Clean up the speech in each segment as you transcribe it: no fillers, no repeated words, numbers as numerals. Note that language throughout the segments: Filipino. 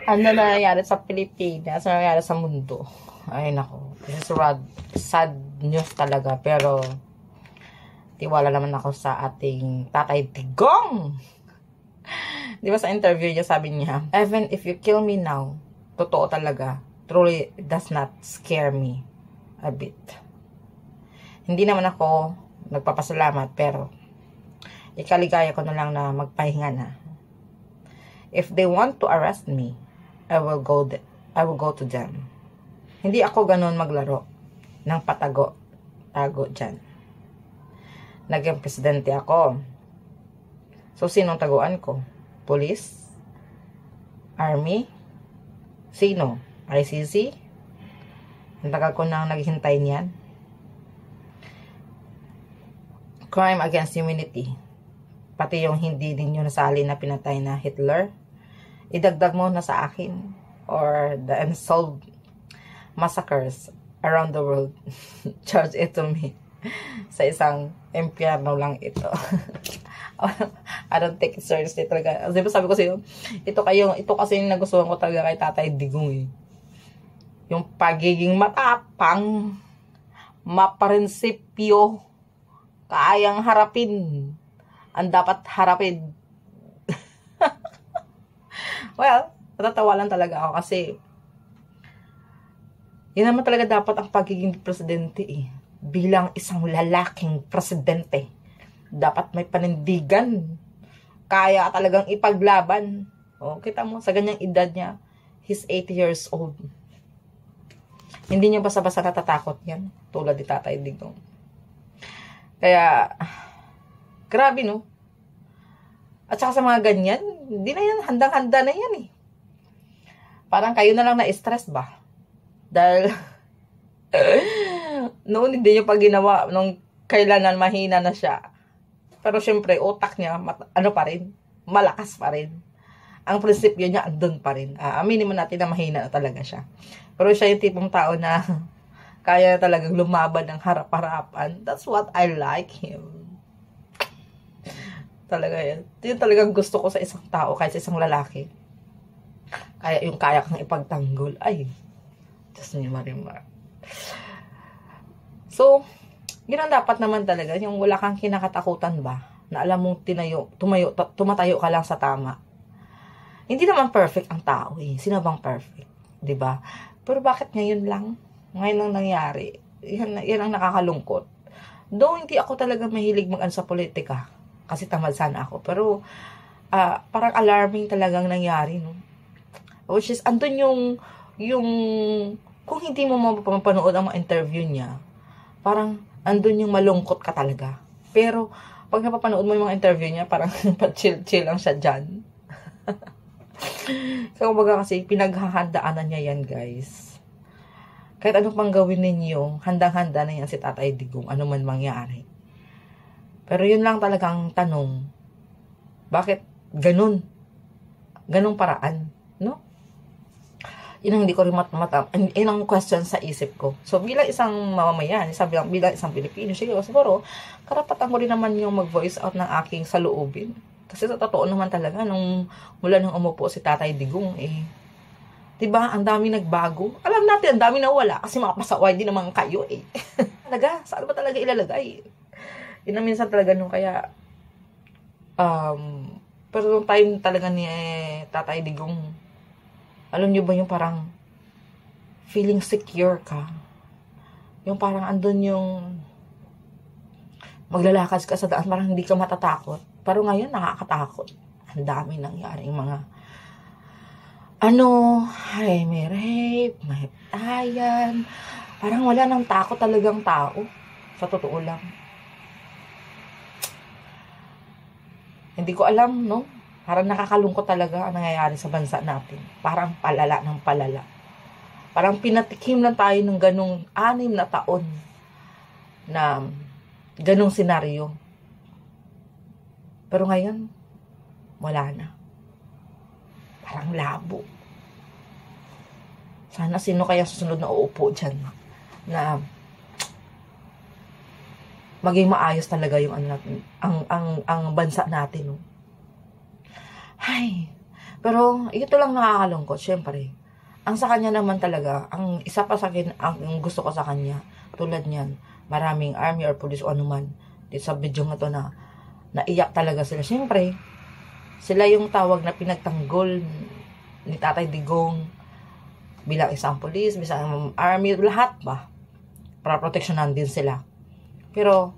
Ano na nangyari sa Pilipinas? Ano nangyari sa mundo? Ay nako, this is sad news talaga. Pero tiwala naman ako sa ating Tatay Digong. Di ba sa interview niya, sabi niya, even if you kill me now, totoo talaga, truly does not scare me a bit. Hindi naman ako nagpapasalamat, pero ikaligaya ko na lang na magpahinga na. If they want to arrest me, I will go to them. Hindi ako ganun maglaro ng tago dyan. Naging presidente ako. So, sinong taguan ko? Police? Army? Sino? ICC? Ang tagal ko nang naghihintay niyan. Crime against humanity. Pati yung hindi din yung nasali na pinatay na Hitler, idagdag mo na sa akin. Or the unsolved massacres around the world. Charge it to me. Sa isang impyerno lang ito. I don't take it seriously talaga. Diba sabi ko sa'yo, ito kasi yung nagustuhan ko talaga kay Tatay Digong eh. Yung pagiging matapang, maparinsipyo, kayang harapin, ang dapat harapin. Well, natatawa lang talaga ako kasi yun naman talaga dapat ang pagiging presidente eh. Bilang isang lalaking presidente, dapat may panindigan. Kaya talagang ipaglaban. O, kita mo, sa ganyang edad niya, he's 80 years old. Hindi niya basta-basta natatakot yan. Tulad ni Tatay Digong. Kaya, grabe no. At saka sa mga ganyan, hindi na yan, handang-handa na yan eh. Parang kayo na lang na-stress ba? Dahil, noon hindi niya pa ginawa, nung kailanan mahina na siya. Pero syempre, utak niya, ano pa rin, malakas pa rin. Ang prinsipyo niya, andun pa rin. Aminin mo natin na mahina na talaga siya. Pero siya yung tipong tao na kaya talagang lumaban ng harap-harapan. That's what I like him. Talaga yan. Yun talagang gusto ko sa isang tao, kahit sa isang lalaki. Kaya yung kaya kang ipagtanggol. Ay, Diyos niyo marimar. So, yun ang dapat naman talaga. Yung wala kang kinakatakutan ba? Na alam mong tumatayo ka lang sa tama. Hindi naman perfect ang tao eh. Sino bang perfect? 'Di ba? Pero bakit ngayon lang? Ngayon lang nangyari. Yan ang nakakalungkot. Though hindi ako talaga mahilig mag-ano sa politika. Kasi tamad sana ako. Pero, parang alarming talagang nangyari, no? Which is, andun yung kung hindi mo mapapanood ang mga interview niya, parang, andun yung malungkot ka talaga. Pero, pag napapanood mo yung mga interview niya, parang, pa-chill-chill lang siya dyan. So, kumbaga kasi, pinaghahandaanan niya yan, guys. Kahit ano pang gawin ninyo, handang-handa na yan si Tatay Digong, ano man mangyari. Pero yun lang talagang tanong, bakit ganun? Ganung paraan, no? Yun ang hindi ko rin yun ang question sa isip ko. So, bilang isang mamamayan, bilang isang Pilipino, siguro, karapatan ko rin naman yung mag-voice out ng aking saloobin. Kasi sa totoo naman talaga, mula nung umupo si Tatay Digong, diba, ang dami nagbago. Alam natin, ang dami nawala, kasi mga pasaway din naman kayo, Talaga, saan ba talaga ilalagay? Yun na minsan talaga nung kaya, pero nung time talaga ni Tatay Digong, alam nyo ba yung parang feeling secure ka? Yung parang andun yung maglalakad ka sa daan, parang hindi ka matatakot. Pero ngayon, nakakatakot. Ang dami nangyaring mga may rape, may hitayan. Parang wala nang takot talagang tao. Sa totoo lang. Hindi ko alam, no? Parang nakakalungkot talaga ang nangyayari sa bansa natin. Parang palala ng palala. Parang pinatikim na tayo ng ganung 6 na taon na Ganong senaryo. Pero ngayon, wala na. Parang labo. Sana sino kaya susunod na uupo dyan na maging maayos talaga yung ano natin, ang bansa natin. No? Ay, pero ito lang nakakalungkot, syempre. Ang sa kanya naman talaga, ang isa pa sa akin, ang gusto ko sa kanya, tulad niyan, maraming army or police o anuman, dito sa video na to na naiyak talaga sila. Syempre, sila yung tawag na pinagtanggol ni Tatay Digong bilang isang police, isang army, lahat ba? Para proteksyonan din sila. Pero,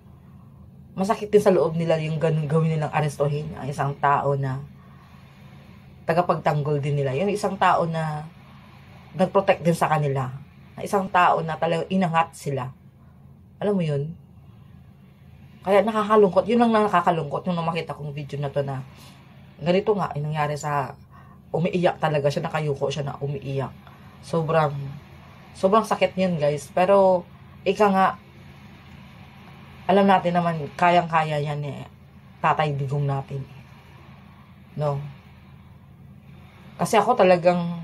masakit din sa loob nila yung ganun gawin nilang arestuhin ang isang tao na tagapagtanggol din nila. Yung isang tao na nag-protect din sa kanila. Na isang tao na talagang inangat sila. Alam mo yun? Kaya nakakalungkot. Yun lang nakakalungkot nung makita kong video na to na ganito nga, yung nangyari sa umiiyak talaga siya, nakayuko siya na umiiyak. Sobrang sakit yun, guys. Pero, ika nga, alam natin naman, kayang-kaya yan eh. Tatay Digong natin. No? Kasi ako talagang,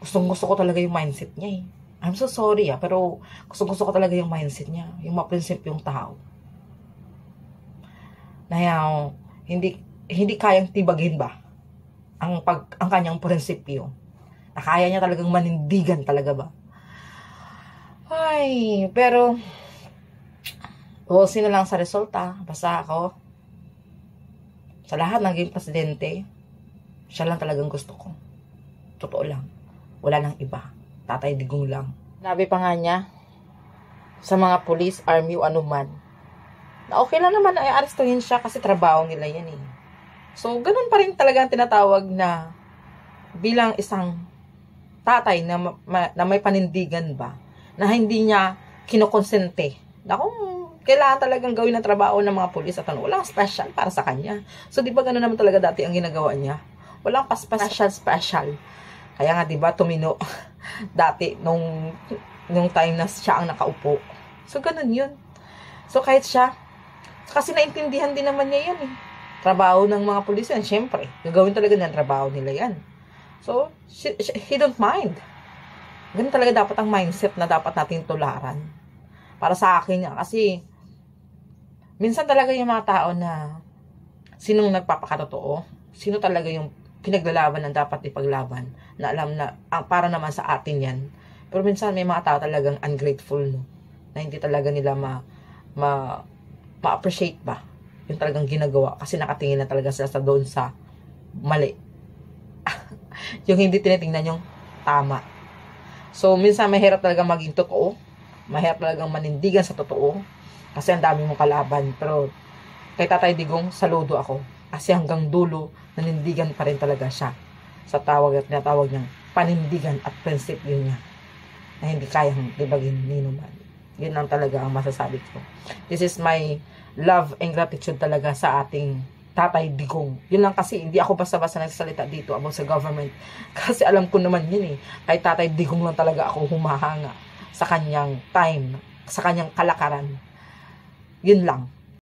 gustong-gusto ko talaga yung mindset niya eh. I'm so sorry pero gustong-gusto ko talaga yung mindset niya. Yung maprinsipyong tao. Na yung, hindi kayang tibagin ba ang kanyang prinsipyo. Na kaya niya talagang manindigan talaga ba? Ay, pero sino lang sa resulta. Basta ako, sa lahat naging presidente, siya lang talagang gusto ko. Totoo lang. Wala nang iba. Tatay Digong lang. Nabi pa nga niya, sa mga police, army, o anuman, na okay lang naman ay arestuhin siya kasi trabaho nila yan eh. So, ganun pa rin talaga ang tinatawag na bilang isang tatay na may panindigan ba, na hindi niya kinokonsente na kung kailangan talagang gawin ang trabaho ng mga pulis at ano, walang special para sa kanya. So, di ba ganun naman talaga dati ang ginagawa niya? Walang pa special. Kaya nga, di ba, tumino dati nung time na siya ang nakaupo. So, ganun yun. So, kahit siya, kasi naintindihan din naman niya yan eh. Trabaho ng mga pulis yan, syempre. Gagawin talaga ng trabaho nila yan. So, he don't mind. Ganun talaga dapat ang mindset na dapat natin tularan. Para sa akin yan. Kasi, minsan talaga yung mga tao na sinong nagpapakatotoo, sino talaga yung pinaglalaban ng dapat ipaglaban, na alam na, para naman sa atin yan. Pero minsan may mga tao talagang ungrateful, no? Na hindi talaga nila ma-appreciate ba yung talagang ginagawa kasi nakatingin na talaga sila sa doon sa mali. Yung hindi tinitingnan yung tama. So, minsan mahirap talaga maging totoo. Mahirap talagang manindigan sa totoo. Kasi ang dami mong kalaban. Pero, kay Tatay Digong, saludo ako. Kasi hanggang dulo, nanindigan pa rin talaga siya sa tawag at tinatawag niyang panindigan at prinsipyo niya na hindi kayang libagin ni naman. Yun lang talaga ang masasabi ko. This is my love and gratitude talaga sa ating Tatay Digong. Yun lang kasi, hindi ako basta-basta nagsasalita dito about sa government. Kasi alam ko naman yun eh. Kay Tatay Digong lang talaga ako humahanga sa kanyang time, sa kanyang kalakaran. Yun lang.